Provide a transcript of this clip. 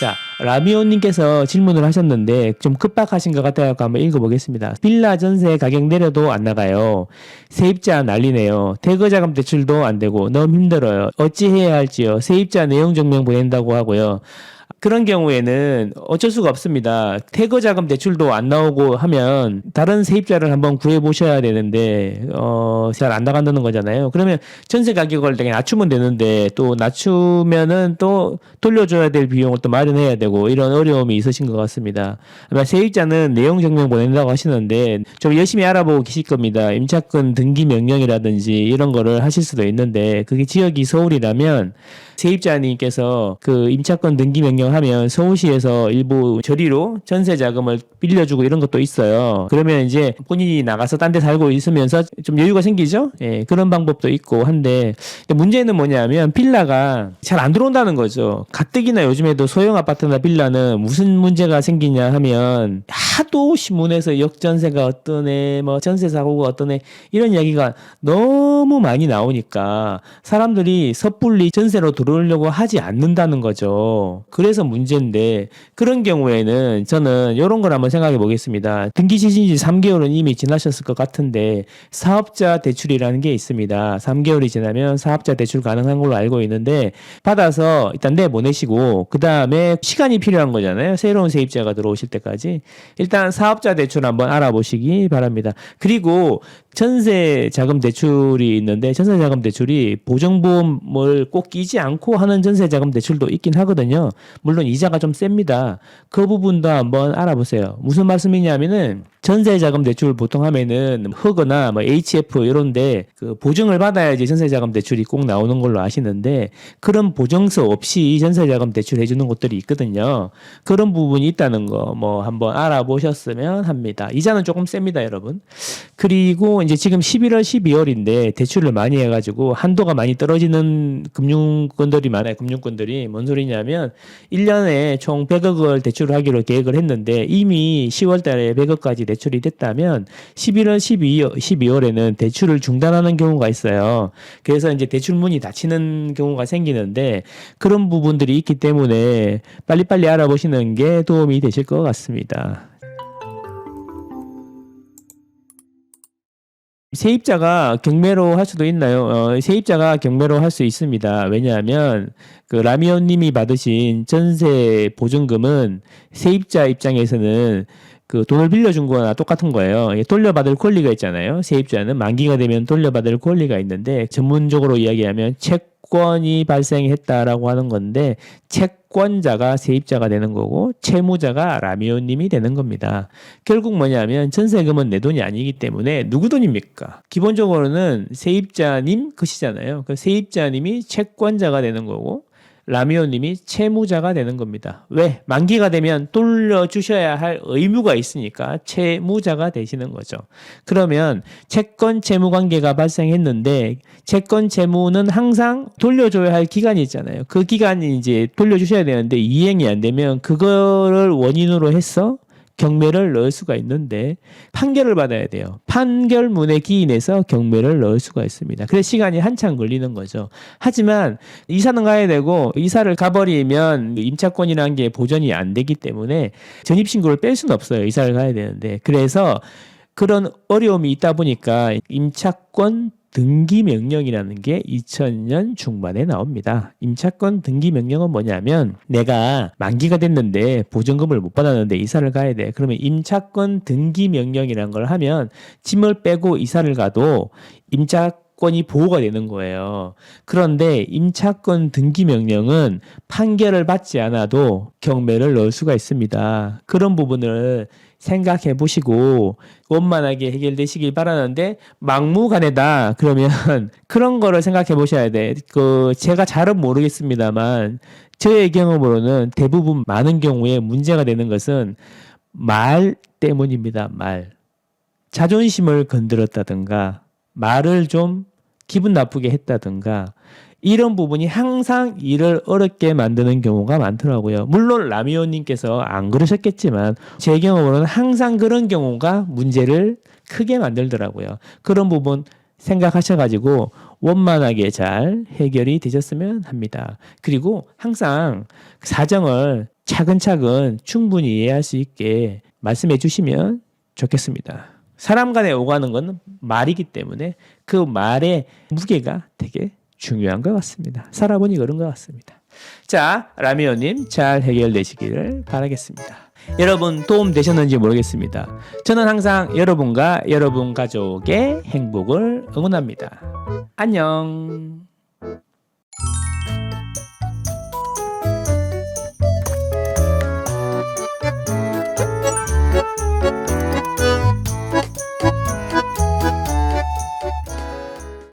자, 라미오님께서 질문을 하셨는데 좀 급박하신 것 같아요. 한번 읽어보겠습니다. 빌라 전세 가격 내려도 안 나가요. 세입자 난리네요. 대거자금 대출도 안 되고 너무 힘들어요. 어찌 해야 할지요. 세입자 내용 증명 보낸다고 하고요. 그런 경우에는 어쩔 수가 없습니다. 태거자금 대출도 안 나오고 하면 다른 세입자를 한번 구해보셔야 되는데 잘 안 나간다는 거잖아요. 그러면 전세 가격을 되게 낮추면 되는데 또 낮추면은 또 돌려줘야 될 비용을 또 마련해야 되고 이런 어려움이 있으신 것 같습니다. 아마 세입자는 내용 증명 보낸다고 하시는데 좀 열심히 알아보고 계실 겁니다. 임차권 등기 명령이라든지 이런 거를 하실 수도 있는데 그게 지역이 서울이라면 세입자님께서 그 임차권 등기 명령하면 서울시에서 일부 저리로 전세 자금을 빌려주고 이런 것도 있어요. 그러면 이제 본인이 나가서 딴 데 살고 있으면서 좀 여유가 생기죠? 예, 그런 방법도 있고 한데 문제는 뭐냐면 빌라가 잘 안 들어온다는 거죠. 가뜩이나 요즘에도 소형 아파트나 빌라는 무슨 문제가 생기냐 하면 하도 신문에서 역전세가 어떠네, 뭐 전세 사고가 어떠네 이런 이야기가 너무 많이 나오니까 사람들이 섣불리 전세로 들어오려고 하지 않는다는 거죠. 그래서 문제인데 그런 경우에는 저는 이런 걸 한번 생각해 보겠습니다. 등기 시신 지 3개월은 이미 지나셨을 것 같은데 사업자 대출이라는 게 있습니다. 3개월이 지나면 사업자 대출 가능한 걸로 알고 있는데 받아서 일단 내보내시고 그 다음에 시간이 필요한 거잖아요. 새로운 세입자가 들어오실 때까지. 일단 사업자 대출 한번 알아보시기 바랍니다. 그리고 전세 자금 대출이 있는데 전세 자금 대출이 보증보험을 꼭 끼지 않고 하는 전세 자금 대출도 있긴 하거든요. 물론 이자가 좀 셉니다. 그 부분도 한번 알아보세요. 무슨 말씀이냐면은 전세 자금 대출 보통 하면은 허거나 뭐 HF 이런데 그 보증을 받아야지 전세 자금 대출이 꼭 나오는 걸로 아시는데 그런 보증서 없이 전세 자금 대출 해주는 곳들이 있거든요. 그런 부분이 있다는 거 뭐 한번 알아보셨으면 합니다. 이자는 조금 셉니다, 여러분. 그리고 이제 지금 11월, 12월인데 대출을 많이 해가지고 한도가 많이 떨어지는 금융권들이 많아요. 금융권들이 뭔 소리냐면 1년에 총 100억을 대출하기로 계획을 했는데 이미 10월 달에 100억까지 대출이 됐다면 11월, 12월에는 대출을 중단하는 경우가 있어요. 그래서 이제 대출문이 닫히는 경우가 생기는데 그런 부분들이 있기 때문에 빨리빨리 알아보시는 게 도움이 되실 것 같습니다. 세입자가 경매로 할 수도 있나요? 세입자가 경매로 할 수 있습니다. 왜냐하면 그 라미오님이 받으신 전세 보증금은 세입자 입장에서는 그 돈을 빌려준 거나 똑같은 거예요. 돌려받을 권리가 있잖아요. 세입자는 만기가 되면 돌려받을 권리가 있는데 전문적으로 이야기하면 채권이 발생했다라고 하는 건데 채권자가 세입자가 되는 거고 채무자가 라미오님이 되는 겁니다. 결국 뭐냐면 전세금은 내 돈이 아니기 때문에 누구 돈입니까? 기본적으로는 세입자님 것이잖아요. 그 세입자님이 채권자가 되는 거고 라미오님이 채무자가 되는 겁니다. 왜? 만기가 되면 돌려주셔야 할 의무가 있으니까 채무자가 되시는 거죠. 그러면 채권 채무 관계가 발생했는데 채권 채무는 항상 돌려줘야 할 기간이 있잖아요. 그 기간이 이제 돌려주셔야 되는데 이행이 안 되면 그거를 원인으로 해서 경매를 넣을 수가 있는데 판결을 받아야 돼요. 판결문에 기인해서 경매를 넣을 수가 있습니다. 그래서 시간이 한참 걸리는 거죠. 하지만 이사는 가야 되고 이사를 가버리면 임차권이라는 게 보전이 안 되기 때문에 전입신고를 뺄 수는 없어요. 이사를 가야 되는데. 그래서 그런 어려움이 있다 보니까 임차권 등기 명령이라는 게 2000년 중반에 나옵니다. 임차권 등기 명령은 뭐냐면 내가 만기가 됐는데 보증금을 못 받았는데 이사를 가야 돼. 그러면 임차권 등기 명령이라는 걸 하면 짐을 빼고 이사를 가도 임차권이 보호가 되는 거예요. 그런데 임차권 등기 명령은 판결을 받지 않아도 경매를 넣을 수가 있습니다. 그런 부분을 생각해 보시고 원만하게 해결되시길 바라는데 막무가내다 그러면 그런 거를 생각해 보셔야 돼. 제가 잘은 모르겠습니다만 저의 경험으로는 대부분 많은 경우에 문제가 되는 것은 말 때문입니다. 말. 자존심을 건드렸다든가 말을 좀 기분 나쁘게 했다든가 이런 부분이 항상 일을 어렵게 만드는 경우가 많더라고요. 물론 라미오님께서 안 그러셨겠지만 제 경험으로는 항상 그런 경우가 문제를 크게 만들더라고요. 그런 부분 생각하셔가지고 원만하게 잘 해결이 되셨으면 합니다. 그리고 항상 사정을 차근차근 충분히 이해할 수 있게 말씀해 주시면 좋겠습니다. 사람 간에 오가는 건 말이기 때문에 그 말의 무게가 되게 중요한 것 같습니다. 살아보니 그런 것 같습니다. 자, 라미오님 잘 해결되시기를 바라겠습니다. 여러분 도움 되셨는지 모르겠습니다. 저는 항상 여러분과 여러분 가족의 행복을 응원합니다. 안녕.